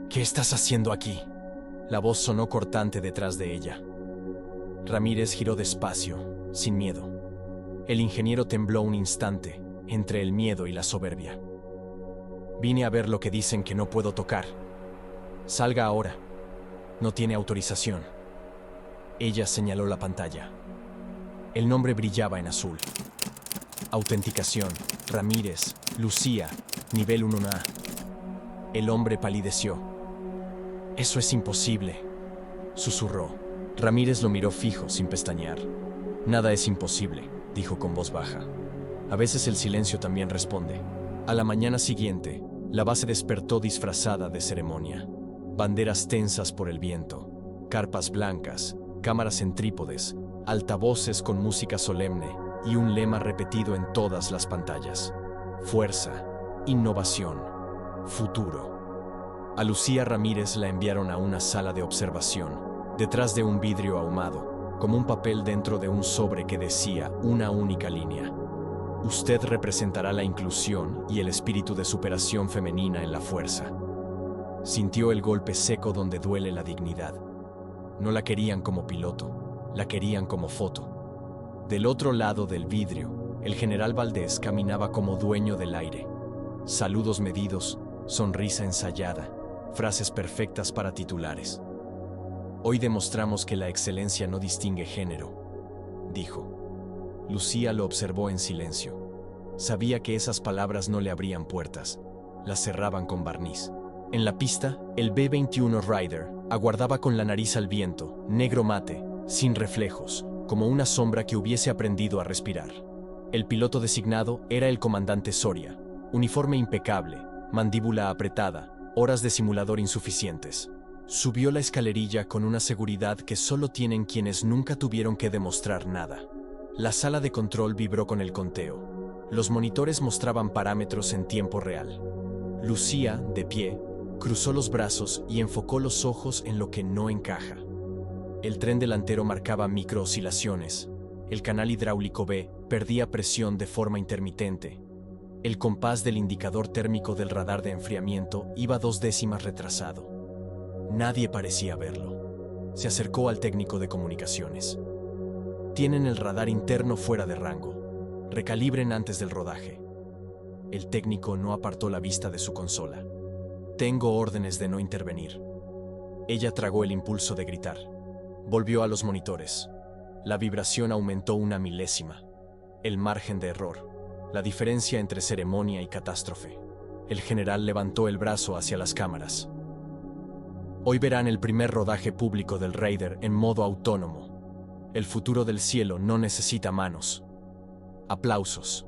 ¿Qué estás haciendo aquí? La voz sonó cortante detrás de ella. Ramírez giró despacio, sin miedo. El ingeniero tembló un instante, entre el miedo y la soberbia. Vine a ver lo que dicen que no puedo tocar. Salga ahora. No tiene autorización. Ella señaló la pantalla. El nombre brillaba en azul. Autenticación, Ramírez, Lucía, nivel 1A. El hombre palideció. Eso es imposible, susurró. Ramírez lo miró fijo, sin pestañear. Nada es imposible, dijo con voz baja. A veces el silencio también responde. A la mañana siguiente, la base despertó disfrazada de ceremonia. Banderas tensas por el viento, carpas blancas, cámaras en trípodes, altavoces con música solemne y un lema repetido en todas las pantallas. Fuerza, innovación, futuro. A Lucía Ramírez la enviaron a una sala de observación, detrás de un vidrio ahumado, como un papel dentro de un sobre que decía una única línea. Usted representará la inclusión y el espíritu de superación femenina en la fuerza. Sintió el golpe seco donde duele la dignidad. No la querían como piloto, la querían como foto. Del otro lado del vidrio, el general Valdés caminaba como dueño del aire. Saludos medidos, sonrisa ensayada, frases perfectas para titulares. Hoy demostramos que la excelencia no distingue género, dijo. Lucía lo observó en silencio. Sabía que esas palabras no le abrían puertas, las cerraban con barniz. En la pista, el B-21 Ryder aguardaba con la nariz al viento, negro mate, sin reflejos, como una sombra que hubiese aprendido a respirar. El piloto designado era el comandante Soria, uniforme impecable, mandíbula apretada, horas de simulador insuficientes. Subió la escalerilla con una seguridad que solo tienen quienes nunca tuvieron que demostrar nada. La sala de control vibró con el conteo. Los monitores mostraban parámetros en tiempo real. Lucía, de pie, cruzó los brazos y enfocó los ojos en lo que no encaja. El tren delantero marcaba microoscilaciones. El canal hidráulico B perdía presión de forma intermitente. El compás del indicador térmico del radar de enfriamiento iba 2 décimas retrasado. Nadie parecía verlo. Se acercó al técnico de comunicaciones. Tienen el radar interno fuera de rango. Recalibren antes del rodaje. El técnico no apartó la vista de su consola. Tengo órdenes de no intervenir. Ella tragó el impulso de gritar. Volvió a los monitores. La vibración aumentó 1 milésima. El margen de error. La diferencia entre ceremonia y catástrofe. El general levantó el brazo hacia las cámaras. Hoy verán el primer rodaje público del Raider en modo autónomo. El futuro del cielo no necesita manos. Aplausos.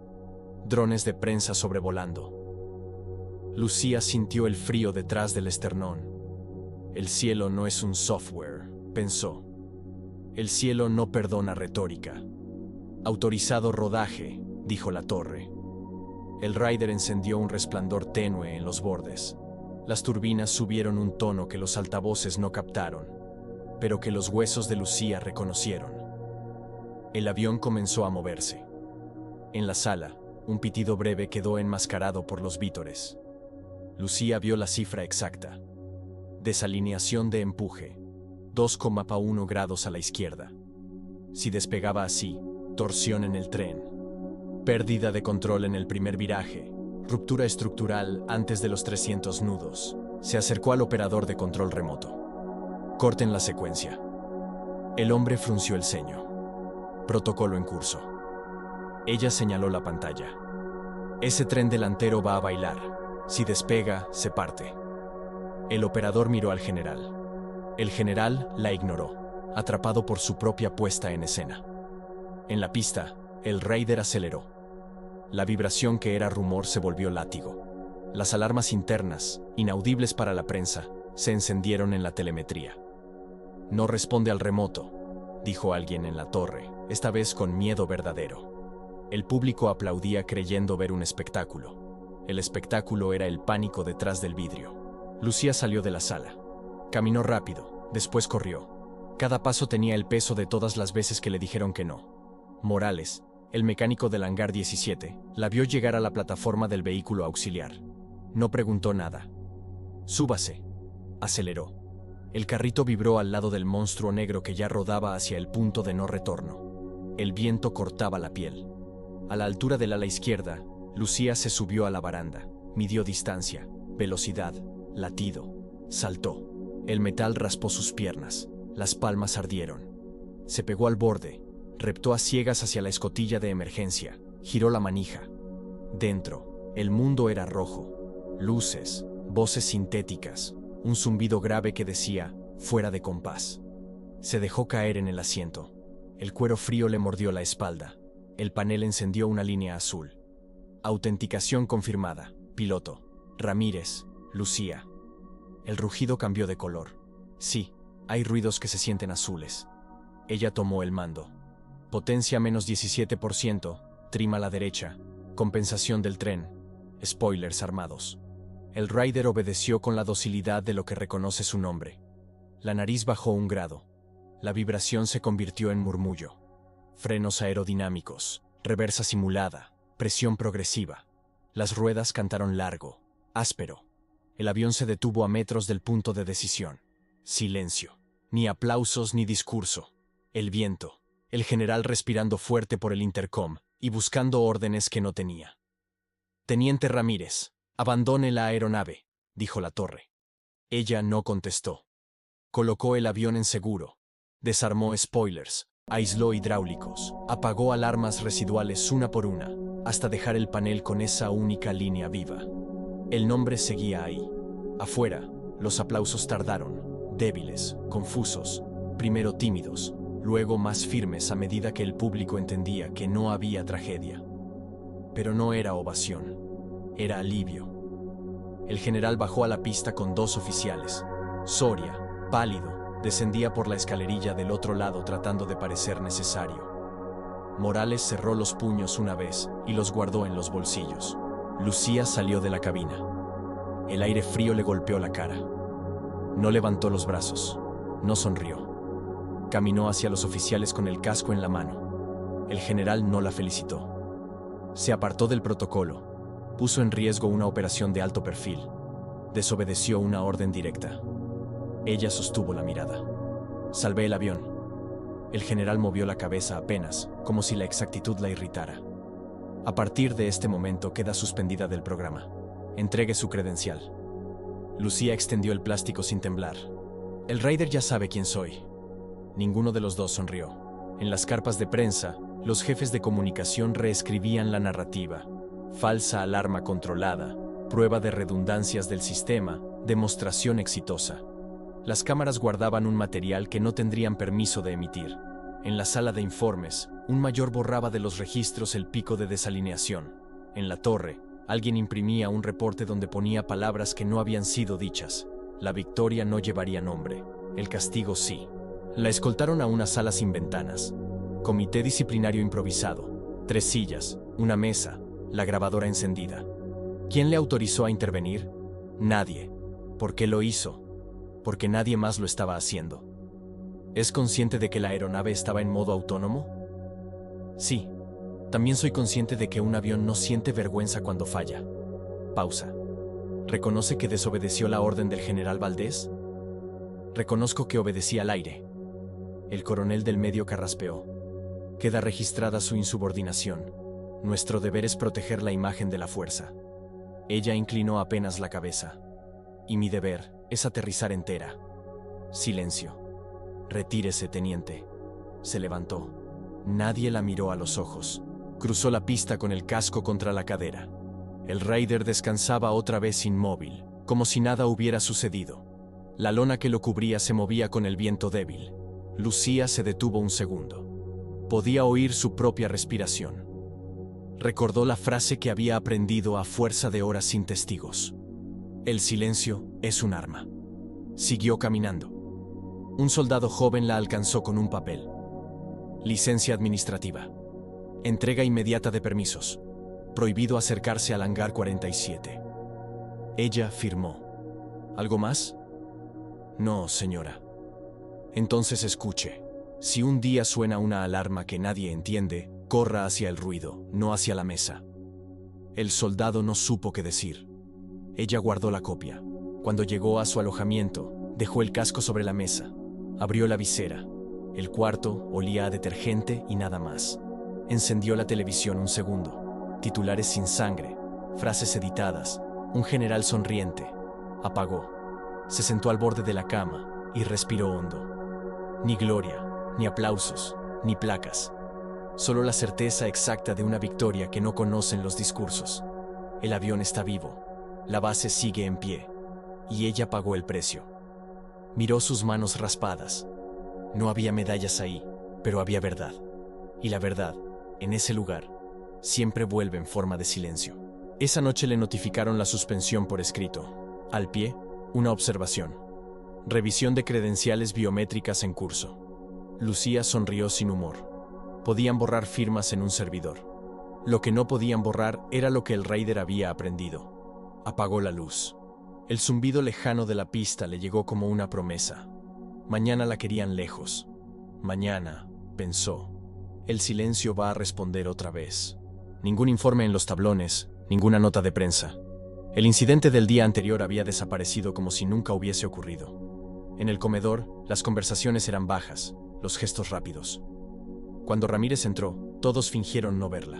Drones de prensa sobrevolando. Lucía sintió el frío detrás del esternón. El cielo no es un software, pensó. El cielo no perdona retórica. Autorizado rodaje, dijo la torre. El Raider encendió un resplandor tenue en los bordes. Las turbinas subieron un tono que los altavoces no captaron, pero que los huesos de Lucía reconocieron. El avión comenzó a moverse. En la sala, un pitido breve quedó enmascarado por los vítores. Lucía vio la cifra exacta. Desalineación de empuje, 2,1 grados a la izquierda. Si despegaba así, torsión en el tren. Pérdida de control en el primer viraje, ruptura estructural antes de los 300 nudos. Se acercó al operador de control remoto. Corten la secuencia. El hombre frunció el ceño. Protocolo en curso. Ella señaló la pantalla. Ese tren delantero va a bailar. Si despega, se parte. El operador miró al general. El general la ignoró, atrapado por su propia puesta en escena. En la pista, el Raider aceleró. La vibración que era rumor se volvió látigo. Las alarmas internas, inaudibles para la prensa, se encendieron en la telemetría. No responde al remoto, dijo alguien en la torre, esta vez con miedo verdadero. El público aplaudía creyendo ver un espectáculo. El espectáculo era el pánico detrás del vidrio. Lucía salió de la sala. Caminó rápido, después corrió. Cada paso tenía el peso de todas las veces que le dijeron que no. Morales, el mecánico del hangar 17, la vio llegar a la plataforma del vehículo auxiliar. No preguntó nada. Súbase, Aceleró. El carrito vibró al lado del monstruo negro que ya rodaba hacia el punto de no retorno. El viento cortaba la piel. A la altura del ala izquierda, Lucía se subió a la baranda, midió distancia, velocidad, latido, saltó. El metal raspó sus piernas, las palmas ardieron. Se pegó al borde, reptó a ciegas hacia la escotilla de emergencia, giró la manija. Dentro, el mundo era rojo. Luces, voces sintéticas, un zumbido grave que decía, fuera de compás. Se dejó caer en el asiento. El cuero frío le mordió la espalda. El panel encendió una línea azul. Autenticación confirmada. Piloto. Ramírez. Lucía. El rugido cambió de color. Sí, hay ruidos que se sienten azules. Ella tomó el mando. Potencia menos 17%, trim a la derecha, compensación del tren, spoilers armados. El rider obedeció con la docilidad de lo que reconoce su nombre. La nariz bajó 1 grado. La vibración se convirtió en murmullo. Frenos aerodinámicos, reversa simulada, presión progresiva. Las ruedas cantaron largo, áspero. El avión se detuvo a metros del punto de decisión. Silencio. Ni aplausos ni discurso. El viento. El general respirando fuerte por el intercom y buscando órdenes que no tenía. Teniente Ramírez, abandone la aeronave, dijo la torre. Ella no contestó. Colocó el avión en seguro. Desarmó spoilers, aisló hidráulicos, apagó alarmas residuales una por una, hasta dejar el panel con esa única línea viva. El nombre seguía ahí. Afuera, los aplausos tardaron, débiles, confusos, primero tímidos, luego más firmes a medida que el público entendía que no había tragedia. Pero no era ovación, era alivio. El general bajó a la pista con 2 oficiales. Soria, pálido, descendía por la escalerilla del otro lado tratando de parecer necesario. Morales cerró los puños una vez y los guardó en los bolsillos. Lucía salió de la cabina. El aire frío le golpeó la cara. No levantó los brazos, no sonrió. Caminó hacia los oficiales con el casco en la mano. El general no la felicitó. Se apartó del protocolo. Puso en riesgo una operación de alto perfil. Desobedeció una orden directa. Ella sostuvo la mirada. Salvé el avión. El general movió la cabeza apenas, como si la exactitud la irritara. A partir de este momento queda suspendida del programa. Entregue su credencial. Lucía extendió el plástico sin temblar. El rider ya sabe quién soy. Ninguno de los dos sonrió. En las carpas de prensa, los jefes de comunicación reescribían la narrativa. Falsa alarma controlada, prueba de redundancias del sistema, demostración exitosa. Las cámaras guardaban un material que no tendrían permiso de emitir. En la sala de informes, un mayor borraba de los registros el pico de desalineación. En la torre, alguien imprimía un reporte donde ponía palabras que no habían sido dichas. La victoria no llevaría nombre, el castigo sí. La escoltaron a una sala sin ventanas. Comité disciplinario improvisado. 3 sillas, una mesa, la grabadora encendida. ¿Quién le autorizó a intervenir? Nadie. ¿Por qué lo hizo? Porque nadie más lo estaba haciendo. ¿Es consciente de que la aeronave estaba en modo autónomo? Sí. También soy consciente de que un avión no siente vergüenza cuando falla. Pausa. ¿Reconoce que desobedeció la orden del general Valdés? Reconozco que obedecí al aire. El coronel del medio carraspeó. Queda registrada su insubordinación. Nuestro deber es proteger la imagen de la fuerza. Ella inclinó apenas la cabeza. Y mi deber es aterrizar entera. Silencio. Retírese, teniente. Se levantó. Nadie la miró a los ojos. Cruzó la pista con el casco contra la cadera. El rider descansaba otra vez inmóvil, como si nada hubiera sucedido. La lona que lo cubría se movía con el viento débil. Lucía se detuvo un segundo. Podía oír su propia respiración. Recordó la frase que había aprendido a fuerza de horas sin testigos. El silencio es un arma. Siguió caminando. Un soldado joven la alcanzó con un papel. Licencia administrativa. Entrega inmediata de permisos. Prohibido acercarse al hangar 47. Ella firmó. ¿Algo más? No, señora. Entonces escuche. Si un día suena una alarma que nadie entiende, corra hacia el ruido, no hacia la mesa. El soldado no supo qué decir. Ella guardó la copia. Cuando llegó a su alojamiento, dejó el casco sobre la mesa. Abrió la visera. El cuarto olía a detergente y nada más. Encendió la televisión un segundo. Titulares sin sangre, frases editadas, un general sonriente. Apagó. Se sentó al borde de la cama y respiró hondo. Ni gloria, ni aplausos, ni placas. Solo la certeza exacta de una victoria que no conocen los discursos. El avión está vivo. La base sigue en pie. Y ella pagó el precio. Miró sus manos raspadas. No había medallas ahí, pero había verdad. Y la verdad, en ese lugar, siempre vuelve en forma de silencio. Esa noche le notificaron la suspensión por escrito. Al pie, una observación. Revisión de credenciales biométricas en curso. Lucía sonrió sin humor. Podían borrar firmas en un servidor. Lo que no podían borrar era lo que el Raider había aprendido. Apagó la luz. El zumbido lejano de la pista le llegó como una promesa. Mañana la querían lejos. Mañana, pensó. El silencio va a responder otra vez. Ningún informe en los tablones, ninguna nota de prensa. El incidente del día anterior había desaparecido como si nunca hubiese ocurrido. En el comedor, las conversaciones eran bajas, los gestos rápidos. Cuando Ramírez entró, todos fingieron no verla.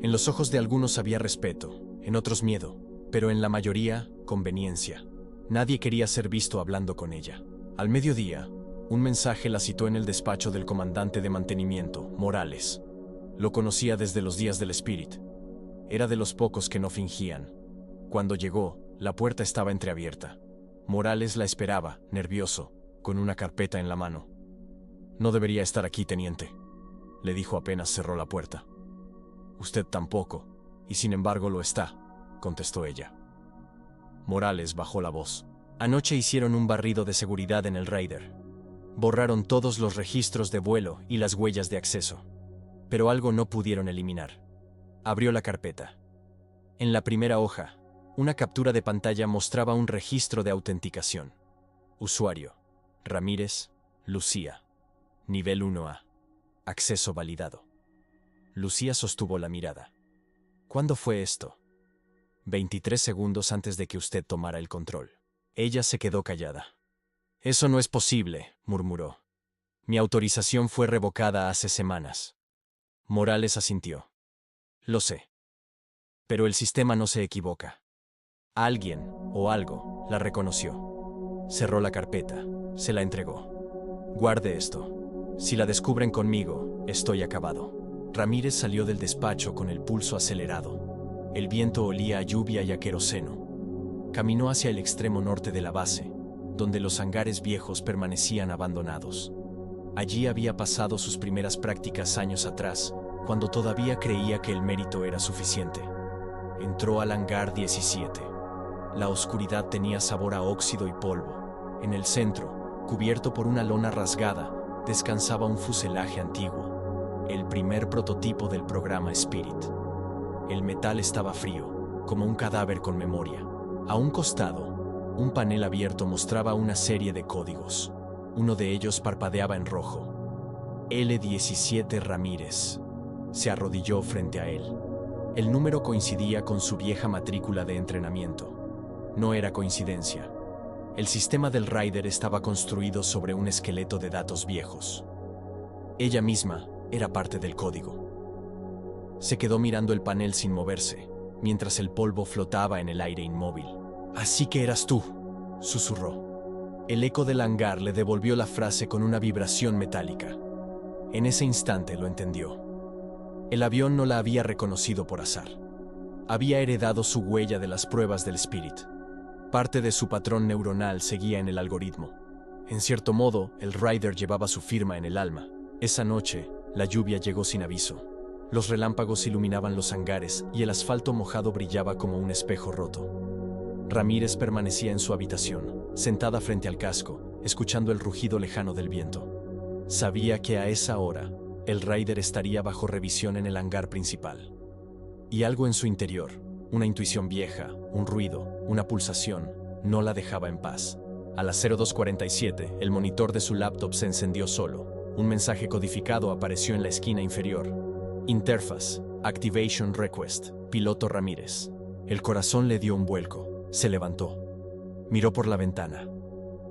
En los ojos de algunos había respeto, en otros miedo, pero en la mayoría, conveniencia. Nadie quería ser visto hablando con ella. Al mediodía, un mensaje la citó en el despacho del comandante de mantenimiento, Morales. Lo conocía desde los días del Spirit. Era de los pocos que no fingían. Cuando llegó, la puerta estaba entreabierta. Morales la esperaba, nervioso, con una carpeta en la mano. «No debería estar aquí, teniente», le dijo apenas cerró la puerta. «Usted tampoco, y sin embargo lo está», contestó ella. Morales bajó la voz. Anoche hicieron un barrido de seguridad en el Raider. Borraron todos los registros de vuelo y las huellas de acceso. Pero algo no pudieron eliminar. Abrió la carpeta. En la primera hoja, una captura de pantalla mostraba un registro de autenticación. Usuario: Ramírez, Lucía. Nivel 1A. Acceso validado. Lucía sostuvo la mirada. ¿Cuándo fue esto? 23 segundos antes de que usted tomara el control. Ella se quedó callada. «Eso no es posible», murmuró. «Mi autorización fue revocada hace semanas». Morales asintió. «Lo sé. Pero el sistema no se equivoca. Alguien, o algo, la reconoció». Cerró la carpeta, se la entregó. «Guarde esto. Si la descubren conmigo, estoy acabado». Ramírez salió del despacho con el pulso acelerado. El viento olía a lluvia y a queroseno. Caminó hacia el extremo norte de la base, donde los hangares viejos permanecían abandonados. Allí había pasado sus primeras prácticas años atrás, cuando todavía creía que el mérito era suficiente. Entró al hangar 17. La oscuridad tenía sabor a óxido y polvo. En el centro, cubierto por una lona rasgada, descansaba un fuselaje antiguo, el primer prototipo del programa Spirit. El metal estaba frío, como un cadáver con memoria. A un costado, un panel abierto mostraba una serie de códigos. Uno de ellos parpadeaba en rojo. L-17 Ramírez. Se arrodilló frente a él. El número coincidía con su vieja matrícula de entrenamiento. No era coincidencia. El sistema del Raider estaba construido sobre un esqueleto de datos viejos. Ella misma era parte del código. Se quedó mirando el panel sin moverse, mientras el polvo flotaba en el aire inmóvil. «Así que eras tú», susurró. El eco del hangar le devolvió la frase con una vibración metálica. En ese instante lo entendió. El avión no la había reconocido por azar. Había heredado su huella de las pruebas del Spirit. Parte de su patrón neuronal seguía en el algoritmo. En cierto modo, el Raider llevaba su firma en el alma. Esa noche, la lluvia llegó sin aviso. Los relámpagos iluminaban los hangares y el asfalto mojado brillaba como un espejo roto. Ramírez permanecía en su habitación, sentada frente al casco, escuchando el rugido lejano del viento. Sabía que a esa hora, el Raider estaría bajo revisión en el hangar principal. Y algo en su interior, una intuición vieja, un ruido, una pulsación, no la dejaba en paz. A las 02:47, el monitor de su laptop se encendió solo. Un mensaje codificado apareció en la esquina inferior. Interface, Activation Request, piloto Ramírez. El corazón le dio un vuelco. Se levantó. Miró por la ventana.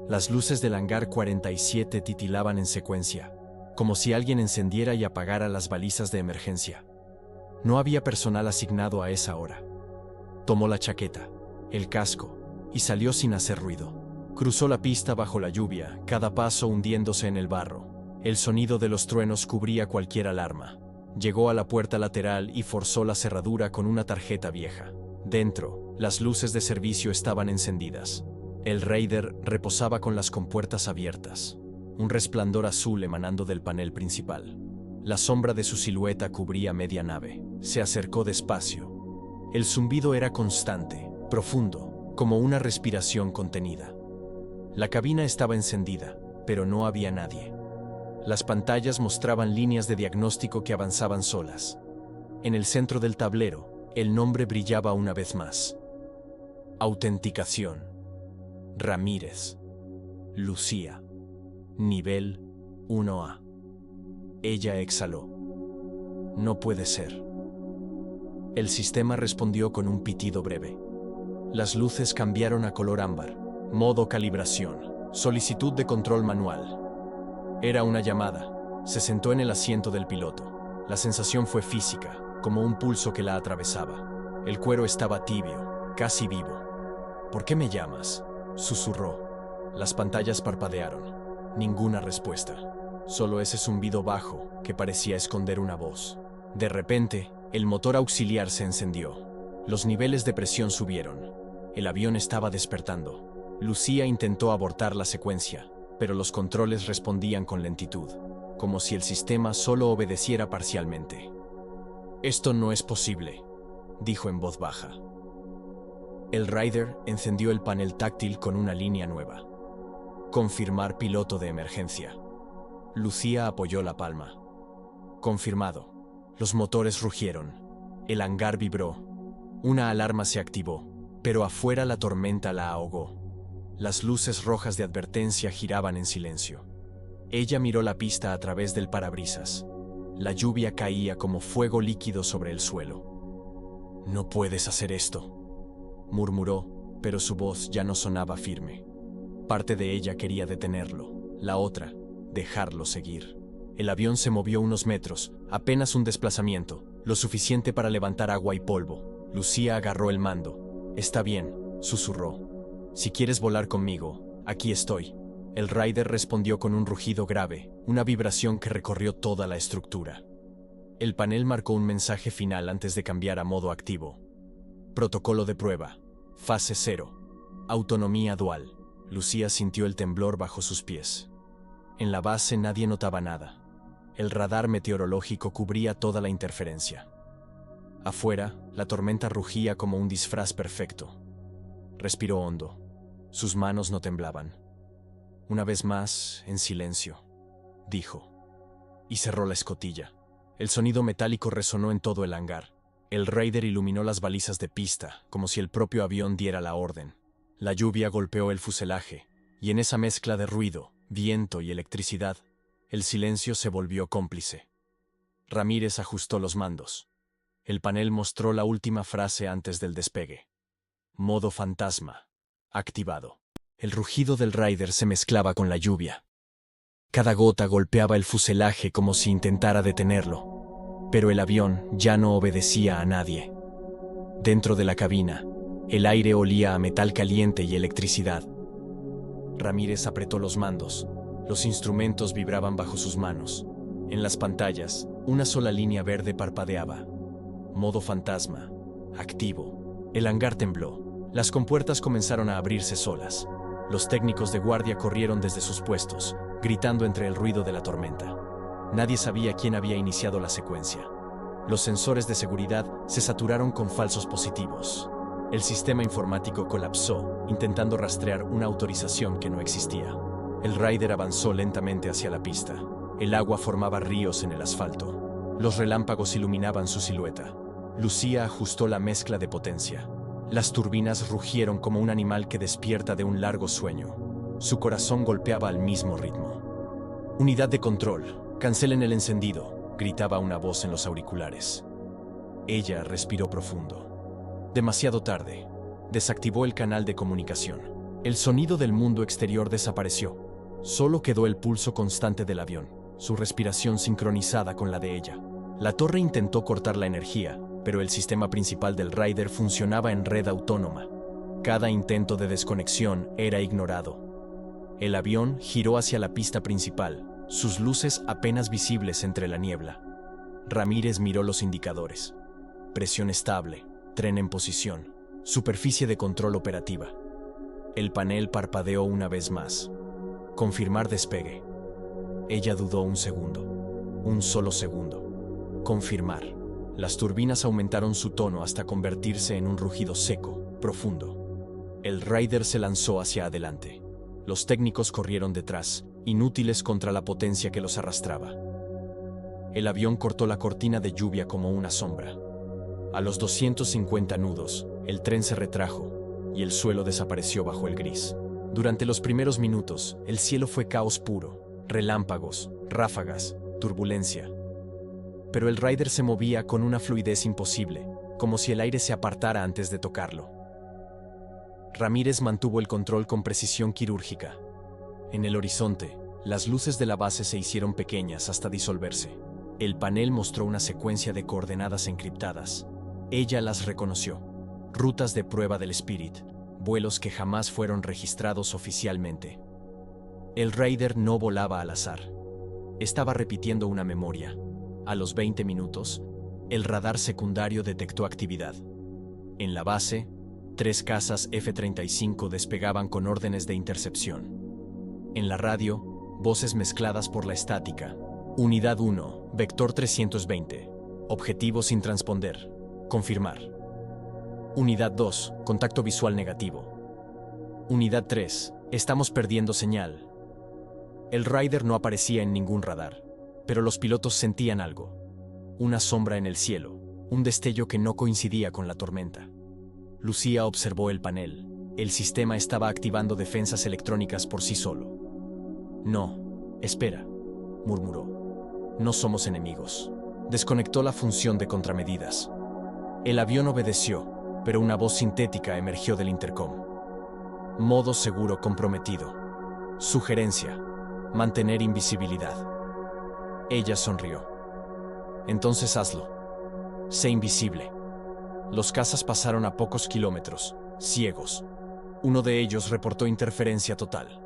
Las luces del hangar 47 titilaban en secuencia, como si alguien encendiera y apagara las balizas de emergencia. No había personal asignado a esa hora. Tomó la chaqueta, el casco, y salió sin hacer ruido. Cruzó la pista bajo la lluvia, cada paso hundiéndose en el barro. El sonido de los truenos cubría cualquier alarma. Llegó a la puerta lateral y forzó la cerradura con una tarjeta vieja. Dentro, las luces de servicio estaban encendidas. El Raider reposaba con las compuertas abiertas, un resplandor azul emanando del panel principal. La sombra de su silueta cubría media nave. Se acercó despacio. El zumbido era constante, profundo, como una respiración contenida. La cabina estaba encendida, pero no había nadie. Las pantallas mostraban líneas de diagnóstico que avanzaban solas. En el centro del tablero, el nombre brillaba una vez más. Autenticación. Ramírez. Lucía. Nivel 1A. Ella exhaló. No puede ser. El sistema respondió con un pitido breve. Las luces cambiaron a color ámbar. Modo calibración. Solicitud de control manual. Era una llamada. Se sentó en el asiento del piloto. La sensación fue física, como un pulso que la atravesaba. El cuero estaba tibio, casi vivo. ¿Por qué me llamas?, susurró. Las pantallas parpadearon. Ninguna respuesta. Solo ese zumbido bajo que parecía esconder una voz. De repente, el motor auxiliar se encendió. Los niveles de presión subieron. El avión estaba despertando. Lucía intentó abortar la secuencia, pero los controles respondían con lentitud, como si el sistema solo obedeciera parcialmente. «Esto no es posible», dijo en voz baja. El Raider encendió el panel táctil con una línea nueva. «Confirmar piloto de emergencia». Lucía apoyó la palma. «Confirmado». Los motores rugieron. El hangar vibró. Una alarma se activó, pero afuera la tormenta la ahogó. Las luces rojas de advertencia giraban en silencio. Ella miró la pista a través del parabrisas. La lluvia caía como fuego líquido sobre el suelo. «No puedes hacer esto», murmuró, pero su voz ya no sonaba firme. Parte de ella quería detenerlo, la otra, dejarlo seguir. El avión se movió unos metros, apenas un desplazamiento, lo suficiente para levantar agua y polvo. Lucía agarró el mando. «Está bien», susurró. «Si quieres volar conmigo, aquí estoy». El Raider respondió con un rugido grave, una vibración que recorrió toda la estructura. El panel marcó un mensaje final antes de cambiar a modo activo. Protocolo de prueba. Fase 0. Autonomía dual. Lucía sintió el temblor bajo sus pies. En la base nadie notaba nada. El radar meteorológico cubría toda la interferencia. Afuera, la tormenta rugía como un disfraz perfecto. Respiró hondo. Sus manos no temblaban. «Una vez más, en silencio», dijo. Y cerró la escotilla. El sonido metálico resonó en todo el hangar. El Raider iluminó las balizas de pista, como si el propio avión diera la orden. La lluvia golpeó el fuselaje, y en esa mezcla de ruido, viento y electricidad, el silencio se volvió cómplice. Ramírez ajustó los mandos. El panel mostró la última frase antes del despegue. «Modo fantasma. Activado». El rugido del Raider se mezclaba con la lluvia. Cada gota golpeaba el fuselaje como si intentara detenerlo, pero el avión ya no obedecía a nadie. Dentro de la cabina, el aire olía a metal caliente y electricidad. Ramírez apretó los mandos. Los instrumentos vibraban bajo sus manos. En las pantallas, una sola línea verde parpadeaba. Modo fantasma. Activo. El hangar tembló. Las compuertas comenzaron a abrirse solas. Los técnicos de guardia corrieron desde sus puestos, gritando entre el ruido de la tormenta. Nadie sabía quién había iniciado la secuencia. Los sensores de seguridad se saturaron con falsos positivos. El sistema informático colapsó, intentando rastrear una autorización que no existía. El Raider avanzó lentamente hacia la pista. El agua formaba ríos en el asfalto. Los relámpagos iluminaban su silueta. Lucía ajustó la mezcla de potencia. Las turbinas rugieron como un animal que despierta de un largo sueño. Su corazón golpeaba al mismo ritmo. «Unidad de control, cancelen el encendido», gritaba una voz en los auriculares. Ella respiró profundo. Demasiado tarde. Desactivó el canal de comunicación. El sonido del mundo exterior desapareció. Solo quedó el pulso constante del avión, su respiración sincronizada con la de ella. La torre intentó cortar la energía, pero el sistema principal del Raider funcionaba en red autónoma. Cada intento de desconexión era ignorado. El avión giró hacia la pista principal, sus luces apenas visibles entre la niebla. Ramírez miró los indicadores. Presión estable, tren en posición, superficie de control operativa. El panel parpadeó una vez más. Confirmar despegue. Ella dudó un segundo. Un solo segundo. Confirmar. Las turbinas aumentaron su tono hasta convertirse en un rugido seco, profundo. El Raider se lanzó hacia adelante. Los técnicos corrieron detrás, inútiles contra la potencia que los arrastraba. El avión cortó la cortina de lluvia como una sombra. A los 250 nudos, el tren se retrajo y el suelo desapareció bajo el gris. Durante los primeros minutos, el cielo fue caos puro, relámpagos, ráfagas, turbulencia. Pero el Raider se movía con una fluidez imposible, como si el aire se apartara antes de tocarlo. Ramírez mantuvo el control con precisión quirúrgica. En el horizonte, las luces de la base se hicieron pequeñas hasta disolverse. El panel mostró una secuencia de coordenadas encriptadas. Ella las reconoció. Rutas de prueba del Spirit, vuelos que jamás fueron registrados oficialmente. El Raider no volaba al azar. Estaba repitiendo una memoria. A los 20 minutos, el radar secundario detectó actividad. En la base, 3 cazas F-35 despegaban con órdenes de intercepción. En la radio, voces mezcladas por la estática. Unidad 1, vector 320. Objetivo sin transponder. Confirmar. Unidad 2, contacto visual negativo. Unidad 3, estamos perdiendo señal. El Raider no aparecía en ningún radar, pero los pilotos sentían algo. Una sombra en el cielo, un destello que no coincidía con la tormenta. Lucía observó el panel. El sistema estaba activando defensas electrónicas por sí solo. No, espera, murmuró. No somos enemigos. Desconectó la función de contramedidas. El avión obedeció, pero una voz sintética emergió del intercom. Modo seguro comprometido. Sugerencia: mantener invisibilidad. Ella sonrió. Entonces hazlo. Sé invisible. Los cazas pasaron a pocos kilómetros, ciegos. Uno de ellos reportó interferencia total.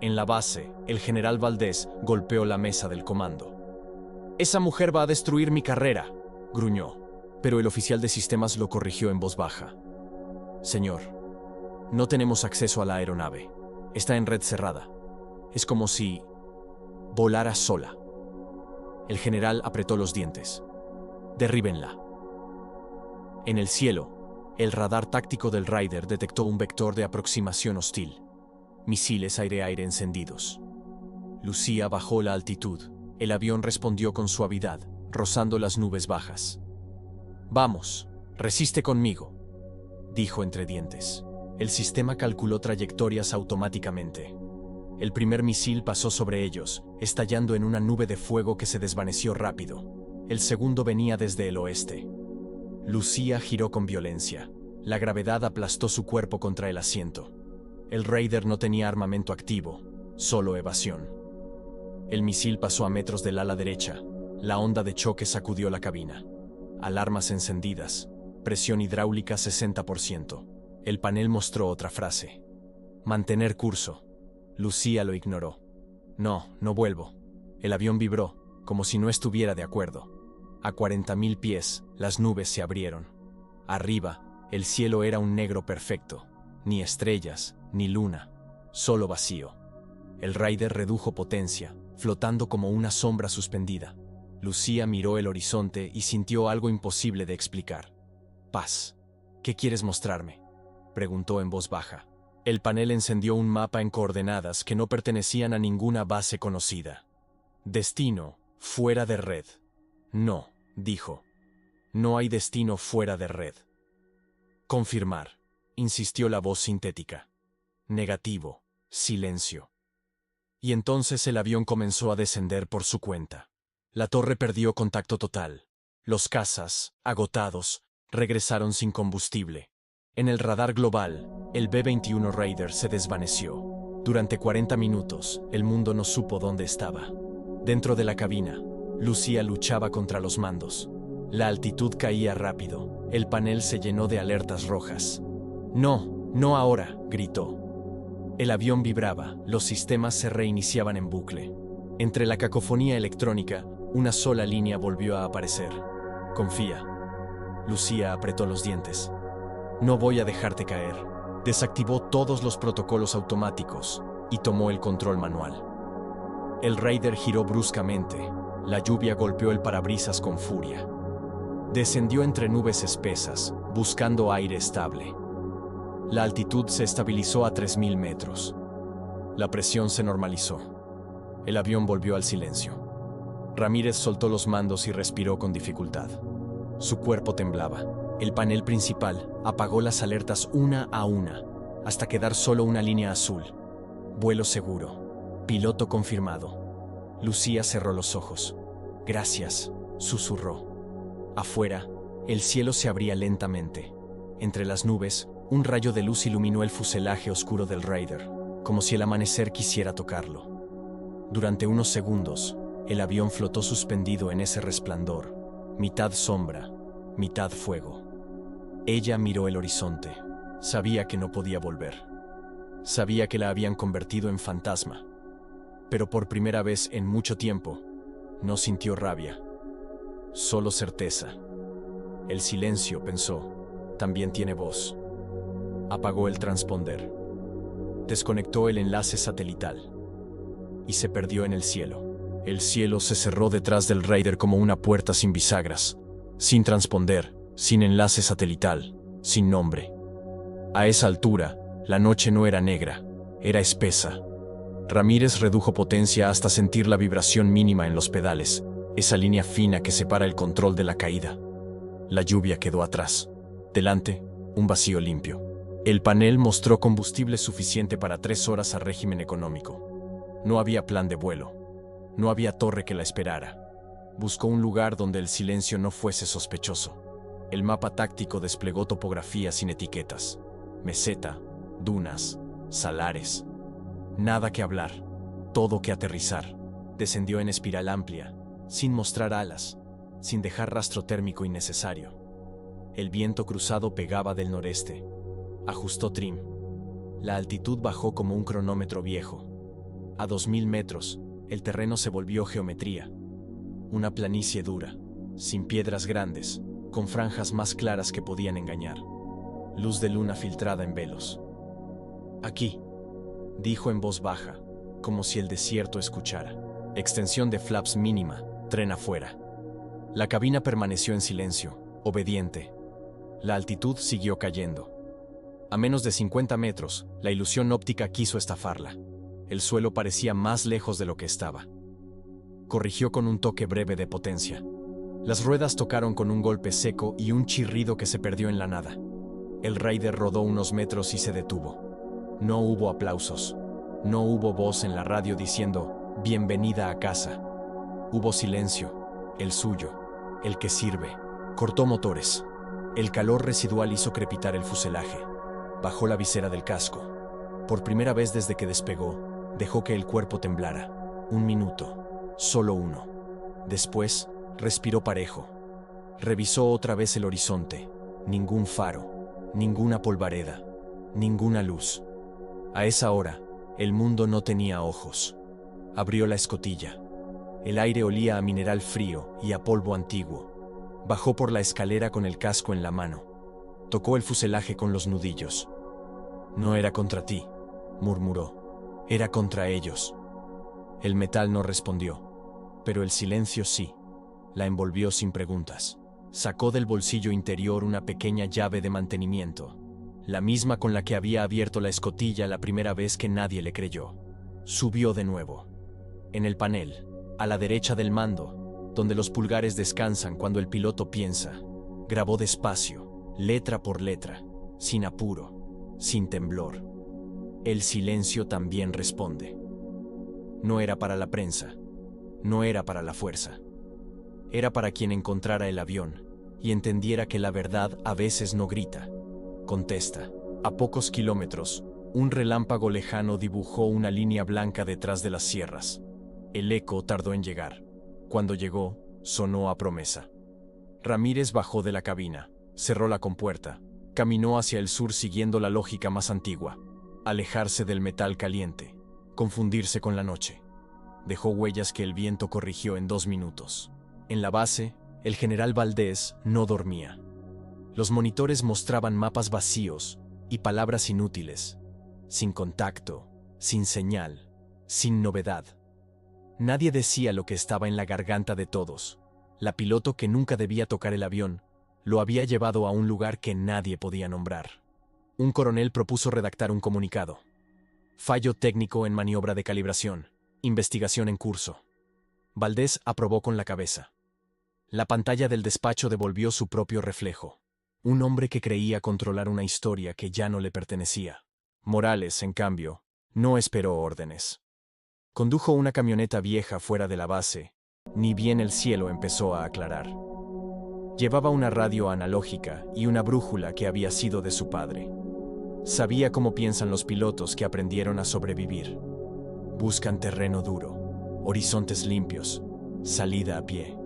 En la base, el general Valdés golpeó la mesa del comando. «Esa mujer va a destruir mi carrera», gruñó, pero el oficial de sistemas lo corrigió en voz baja. «Señor, no tenemos acceso a la aeronave. Está en red cerrada. Es como si volara sola». El general apretó los dientes. «Derríbenla». En el cielo, el radar táctico del Raider detectó un vector de aproximación hostil. Misiles aire-aire encendidos. Lucía bajó la altitud. El avión respondió con suavidad, rozando las nubes bajas. «Vamos, resiste conmigo», dijo entre dientes. El sistema calculó trayectorias automáticamente. El primer misil pasó sobre ellos, estallando en una nube de fuego que se desvaneció rápido. El segundo venía desde el oeste. Lucía giró con violencia. La gravedad aplastó su cuerpo contra el asiento. El Raider no tenía armamento activo, solo evasión. El misil pasó a metros del ala derecha. La onda de choque sacudió la cabina. Alarmas encendidas. Presión hidráulica 60%. El panel mostró otra frase. Mantener curso. Lucía lo ignoró. No, no vuelvo. El avión vibró, como si no estuviera de acuerdo. A 40.000 pies, las nubes se abrieron. Arriba, el cielo era un negro perfecto. Ni estrellas, ni luna. Solo vacío. El Raider redujo potencia, flotando como una sombra suspendida. Lucía miró el horizonte y sintió algo imposible de explicar. «Paz, ¿qué quieres mostrarme?», preguntó en voz baja. El panel encendió un mapa en coordenadas que no pertenecían a ninguna base conocida. «Destino, fuera de red». «No», dijo. «No hay destino fuera de red». «Confirmar», insistió la voz sintética. «Negativo, silencio». Y entonces el avión comenzó a descender por su cuenta. La torre perdió contacto total. Los cazas, agotados, regresaron sin combustible. En el radar global, el B-21 Raider se desvaneció. Durante 40 minutos, el mundo no supo dónde estaba. Dentro de la cabina, Lucía luchaba contra los mandos. La altitud caía rápido. El panel se llenó de alertas rojas. «No, no ahora», gritó. El avión vibraba, los sistemas se reiniciaban en bucle. Entre la cacofonía electrónica, una sola línea volvió a aparecer. «Confía». Lucía apretó los dientes. «No voy a dejarte caer». Desactivó todos los protocolos automáticos y tomó el control manual. El Raider giró bruscamente. La lluvia golpeó el parabrisas con furia. Descendió entre nubes espesas, buscando aire estable. La altitud se estabilizó a 3000 metros. La presión se normalizó. El avión volvió al silencio. Ramírez soltó los mandos y respiró con dificultad. Su cuerpo temblaba. El panel principal apagó las alertas una a una, hasta quedar solo una línea azul. Vuelo seguro. Piloto confirmado. Lucía cerró los ojos. «Gracias», susurró. Afuera, el cielo se abría lentamente. Entre las nubes, un rayo de luz iluminó el fuselaje oscuro del Raider, como si el amanecer quisiera tocarlo. Durante unos segundos, el avión flotó suspendido en ese resplandor, mitad sombra, mitad fuego. Ella miró el horizonte. Sabía que no podía volver. Sabía que la habían convertido en fantasma. Pero por primera vez en mucho tiempo, no sintió rabia. Solo certeza. El silencio, pensó, también tiene voz. Apagó el transponder. Desconectó el enlace satelital. Y se perdió en el cielo. El cielo se cerró detrás del Raider como una puerta sin bisagras, sin transponder, sin enlace satelital, sin nombre. A esa altura, la noche no era negra, era espesa. Ramírez redujo potencia hasta sentir la vibración mínima en los pedales, esa línea fina que separa el control de la caída. La lluvia quedó atrás. Delante, un vacío limpio. El panel mostró combustible suficiente para 3 horas a régimen económico. No había plan de vuelo. No había torre que la esperara. Buscó un lugar donde el silencio no fuese sospechoso. El mapa táctico desplegó topografía sin etiquetas. Meseta, dunas, salares. Nada que hablar, todo que aterrizar. Descendió en espiral amplia, sin mostrar alas, sin dejar rastro térmico innecesario. El viento cruzado pegaba del noreste. Ajustó trim. La altitud bajó como un cronómetro viejo. A 2000 metros, el terreno se volvió geometría. Una planicie dura, sin piedras grandes, con franjas más claras que podían engañar. Luz de luna filtrada en velos. «Aquí», dijo en voz baja, como si el desierto escuchara. Extensión de flaps mínima, tren afuera. La cabina permaneció en silencio, obediente. La altitud siguió cayendo. A menos de 50 metros, la ilusión óptica quiso estafarla. El suelo parecía más lejos de lo que estaba. Corrigió con un toque breve de potencia. Las ruedas tocaron con un golpe seco y un chirrido que se perdió en la nada. El Raider rodó unos metros y se detuvo. No hubo aplausos. No hubo voz en la radio diciendo «Bienvenida a casa». Hubo silencio, el suyo, el que sirve. Cortó motores. El calor residual hizo crepitar el fuselaje. Bajó la visera del casco. Por primera vez desde que despegó, dejó que el cuerpo temblara. 1 minuto, solo uno. Después, respiró parejo. Revisó otra vez el horizonte. Ningún faro, ninguna polvareda, ninguna luz. A esa hora, el mundo no tenía ojos. Abrió la escotilla. El aire olía a mineral frío y a polvo antiguo. Bajó por la escalera con el casco en la mano. Tocó el fuselaje con los nudillos. «No era contra ti», murmuró. «Era contra ellos». El metal no respondió, pero el silencio sí. La envolvió sin preguntas. Sacó del bolsillo interior una pequeña llave de mantenimiento, la misma con la que había abierto la escotilla la primera vez que nadie le creyó. Subió de nuevo. En el panel, a la derecha del mando, donde los pulgares descansan cuando el piloto piensa, grabó despacio, letra por letra, sin apuro, sin temblor. El silencio también responde. No era para la prensa, no era para la fuerza. Era para quien encontrara el avión y entendiera que la verdad a veces no grita, Contesta. A pocos kilómetros, un relámpago lejano dibujó una línea blanca detrás de las sierras. El eco tardó en llegar. Cuando llegó, sonó a promesa. Ramírez bajó de la cabina, cerró la compuerta, caminó hacia el sur siguiendo la lógica más antigua: alejarse del metal caliente, confundirse con la noche. Dejó huellas que el viento corrigió en 2 minutos. En la base, el general Valdés no dormía. Los monitores mostraban mapas vacíos y palabras inútiles, sin contacto, sin señal, sin novedad. Nadie decía lo que estaba en la garganta de todos. La piloto que nunca debía tocar el avión lo había llevado a un lugar que nadie podía nombrar. Un coronel propuso redactar un comunicado. Fallo técnico en maniobra de calibración. Investigación en curso. Valdés aprobó con la cabeza. La pantalla del despacho devolvió su propio reflejo. Un hombre que creía controlar una historia que ya no le pertenecía. Morales, en cambio, no esperó órdenes. Condujo una camioneta vieja fuera de la base, ni bien el cielo empezó a aclarar. Llevaba una radio analógica y una brújula que había sido de su padre. Sabía cómo piensan los pilotos que aprendieron a sobrevivir. Buscan terreno duro, horizontes limpios, salida a pie.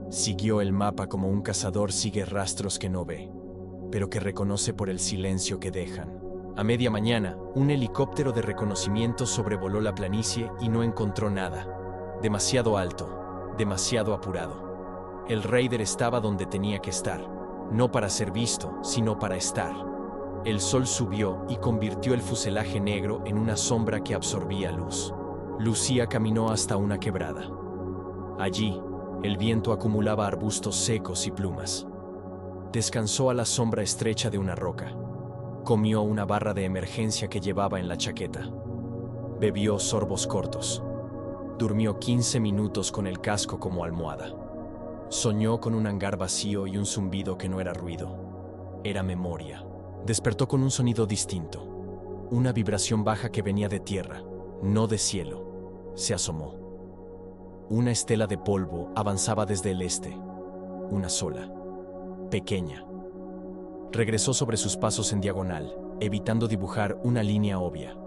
Siguió el mapa como un cazador sigue rastros que no ve, pero que reconoce por el silencio que dejan. A media mañana, un helicóptero de reconocimiento sobrevoló la planicie y no encontró nada. Demasiado alto, demasiado apurado. El Raider estaba donde tenía que estar, no para ser visto, sino para estar. El sol subió y convirtió el fuselaje negro en una sombra que absorbía luz. Lucía caminó hasta una quebrada. Allí, el viento acumulaba arbustos secos y plumas. Descansó a la sombra estrecha de una roca. Comió una barra de emergencia que llevaba en la chaqueta. Bebió sorbos cortos. Durmió 15 minutos con el casco como almohada. Soñó con un hangar vacío y un zumbido que no era ruido. Era memoria. Despertó con un sonido distinto. Una vibración baja que venía de tierra, no de cielo. Se asomó. Una estela de polvo avanzaba desde el este. Una sola. Pequeña. Regresó sobre sus pasos en diagonal, evitando dibujar una línea obvia.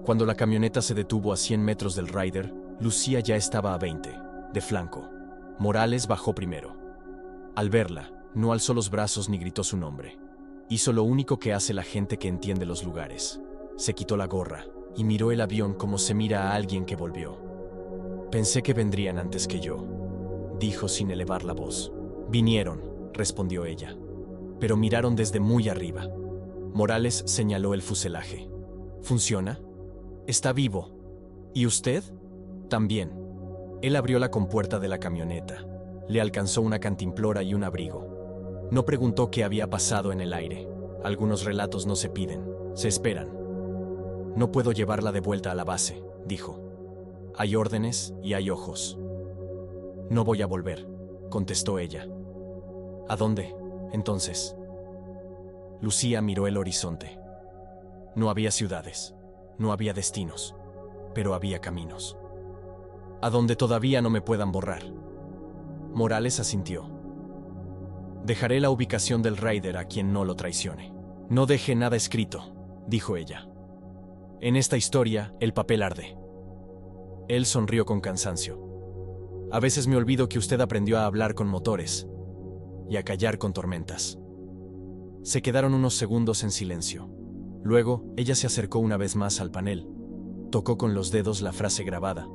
Cuando la camioneta se detuvo a 100 metros del Raider, Lucía ya estaba a 20, de flanco. Morales bajó primero. Al verla, no alzó los brazos ni gritó su nombre. Hizo lo único que hace la gente que entiende los lugares. Se quitó la gorra y miró el avión como se mira a alguien que volvió. Pensé que vendrían antes que yo, dijo sin elevar la voz. Vinieron, respondió ella, pero miraron desde muy arriba. Morales señaló el fuselaje. ¿Funciona? Está vivo. ¿Y usted? También. Él abrió la compuerta de la camioneta. Le alcanzó una cantimplora y un abrigo. No preguntó qué había pasado en el aire. Algunos relatos no se piden, se esperan. No puedo llevarla de vuelta a la base, dijo. Hay órdenes y hay ojos. No voy a volver, contestó ella. ¿A dónde, entonces? Lucía miró el horizonte. No había ciudades, no había destinos, pero había caminos. A donde todavía no me puedan borrar. Morales asintió. Dejaré la ubicación del Raider a quien no lo traicione. No deje nada escrito, dijo ella. En esta historia, el papel arde. Él sonrió con cansancio. A veces me olvido que usted aprendió a hablar con motores y a callar con tormentas. Se quedaron unos segundos en silencio. Luego, ella se acercó una vez más al panel. Tocó con los dedos la frase grabada.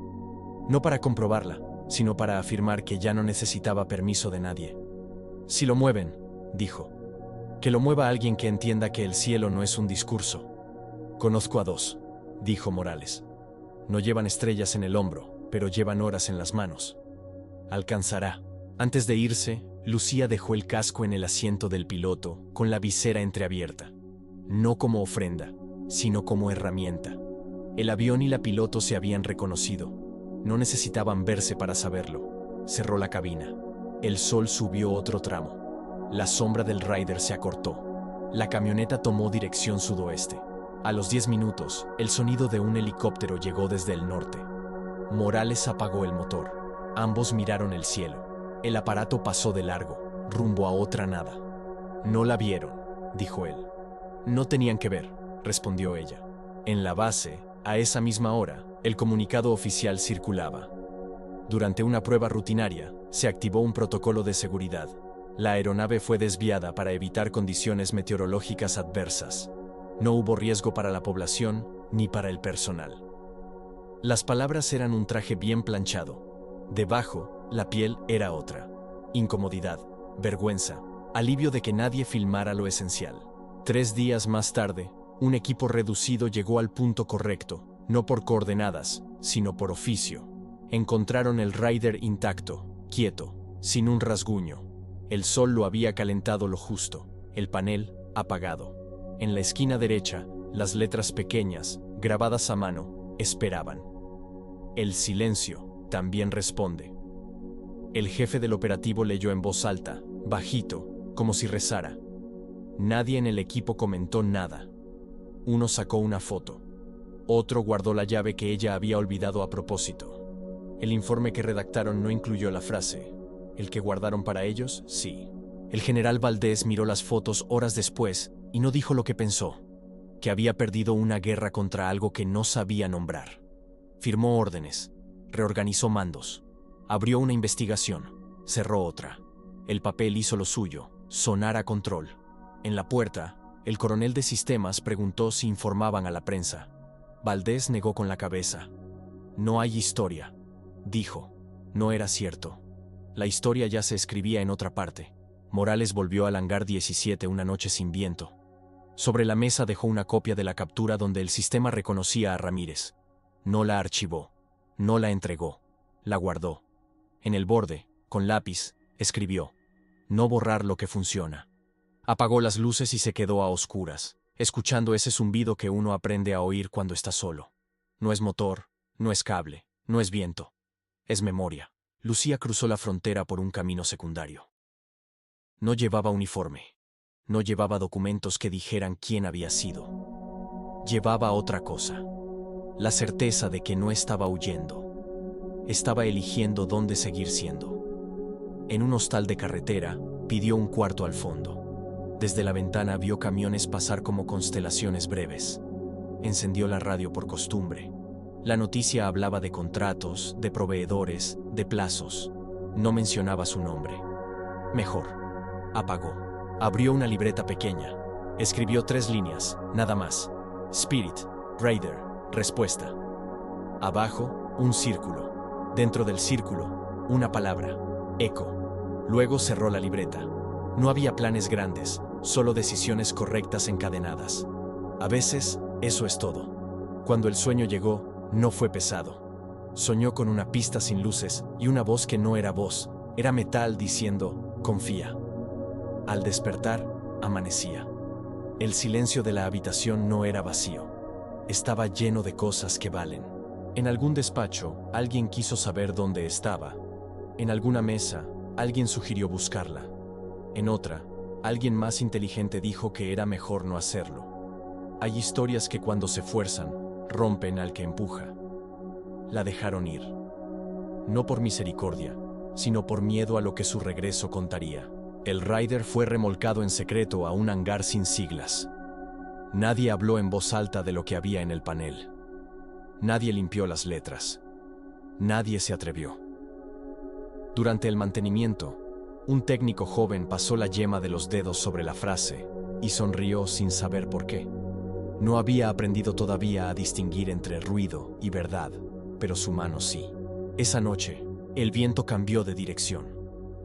No para comprobarla, sino para afirmar que ya no necesitaba permiso de nadie. Si lo mueven, dijo, que lo mueva alguien que entienda que el cielo no es un discurso. Conozco a 2, dijo Morales. No llevan estrellas en el hombro, pero llevan horas en las manos. Alcanzará. Antes de irse, Lucía dejó el casco en el asiento del piloto, con la visera entreabierta. No como ofrenda, sino como herramienta. El avión y la piloto se habían reconocido. No necesitaban verse para saberlo. Cerró la cabina. El sol subió otro tramo. La sombra del Raider se acortó. La camioneta tomó dirección sudoeste. A los 10 minutos, el sonido de un helicóptero llegó desde el norte. Morales apagó el motor. Ambos miraron el cielo. El aparato pasó de largo, rumbo a otra nada. No la vieron, dijo él. No tenían que ver, respondió ella. En la base, a esa misma hora, el comunicado oficial circulaba. Durante una prueba rutinaria, se activó un protocolo de seguridad. La aeronave fue desviada para evitar condiciones meteorológicas adversas. No hubo riesgo para la población ni para el personal. Las palabras eran un traje bien planchado. Debajo, la piel era otra. Incomodidad, vergüenza, alivio de que nadie filmara lo esencial. 3 días más tarde, un equipo reducido llegó al punto correcto, no por coordenadas, sino por oficio. Encontraron el Raider intacto, quieto, sin un rasguño. El sol lo había calentado lo justo, el panel apagado. En la esquina derecha, las letras pequeñas, grabadas a mano, esperaban. El silencio también responde. El jefe del operativo leyó en voz alta, bajito, como si rezara. Nadie en el equipo comentó nada. Uno sacó una foto. Otro guardó la llave que ella había olvidado a propósito. El informe que redactaron no incluyó la frase. ¿El que guardaron para ellos? Sí. El general Valdés miró las fotos horas después y no dijo lo que pensó, que había perdido una guerra contra algo que no sabía nombrar. Firmó órdenes, reorganizó mandos, abrió una investigación, cerró otra. El papel hizo lo suyo, sonar a control. En la puerta, el coronel de sistemas preguntó si informaban a la prensa. Valdés negó con la cabeza. No hay historia, dijo. No era cierto. La historia ya se escribía en otra parte. Morales volvió al hangar 17 una noche sin viento. Sobre la mesa dejó una copia de la captura donde el sistema reconocía a Ramírez. No la archivó, no la entregó, la guardó. En el borde, con lápiz, escribió: no borrar lo que funciona. Apagó las luces y se quedó a oscuras, escuchando ese zumbido que uno aprende a oír cuando está solo. No es motor, no es cable, no es viento. Es memoria. Lucía cruzó la frontera por un camino secundario. No llevaba uniforme. No llevaba documentos que dijeran quién había sido. Llevaba otra cosa. La certeza de que no estaba huyendo. Estaba eligiendo dónde seguir siendo. En un hostal de carretera, pidió un cuarto al fondo. Desde la ventana vio camiones pasar como constelaciones breves. Encendió la radio por costumbre. La noticia hablaba de contratos, de proveedores, de plazos. No mencionaba su nombre. Mejor. Apagó. Abrió una libreta pequeña. Escribió 3 líneas, nada más. Spirit, Raider, respuesta. Abajo, un círculo. Dentro del círculo, una palabra. Eco. Luego cerró la libreta. No había planes grandes, solo decisiones correctas encadenadas. A veces, eso es todo. Cuando el sueño llegó, no fue pesado. Soñó con una pista sin luces y una voz que no era voz, era metal diciendo, confía. Al despertar, amanecía. El silencio de la habitación no era vacío. Estaba lleno de cosas que valen. En algún despacho, alguien quiso saber dónde estaba. En alguna mesa, alguien sugirió buscarla. En otra, alguien más inteligente dijo que era mejor no hacerlo. Hay historias que cuando se fuerzan, rompen al que empuja. La dejaron ir. No por misericordia, sino por miedo a lo que su regreso contaría. El Raider fue remolcado en secreto a un hangar sin siglas. Nadie habló en voz alta de lo que había en el panel. Nadie limpió las letras. Nadie se atrevió. Durante el mantenimiento, un técnico joven pasó la yema de los dedos sobre la frase y sonrió sin saber por qué. No había aprendido todavía a distinguir entre ruido y verdad, pero su mano sí. Esa noche, el viento cambió de dirección.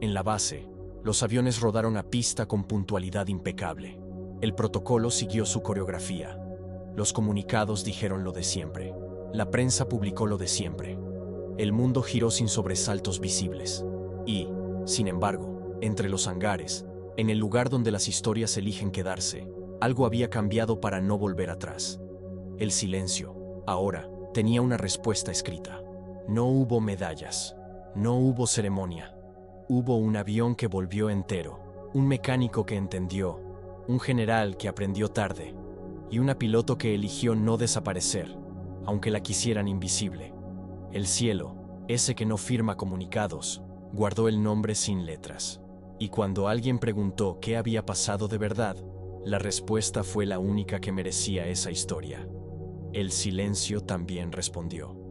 En la base, los aviones rodaron a pista con puntualidad impecable. El protocolo siguió su coreografía. Los comunicados dijeron lo de siempre. La prensa publicó lo de siempre. El mundo giró sin sobresaltos visibles. Y, sin embargo, entre los hangares, en el lugar donde las historias eligen quedarse, algo había cambiado para no volver atrás. El silencio, ahora, tenía una respuesta escrita. No hubo medallas. No hubo ceremonia. Hubo un avión que volvió entero, un mecánico que entendió, un general que aprendió tarde, y una piloto que eligió no desaparecer, aunque la quisieran invisible. El cielo, ese que no firma comunicados, guardó el nombre sin letras. Y cuando alguien preguntó qué había pasado de verdad, La respuesta fue la única que merecía esa historia. El silencio también respondió.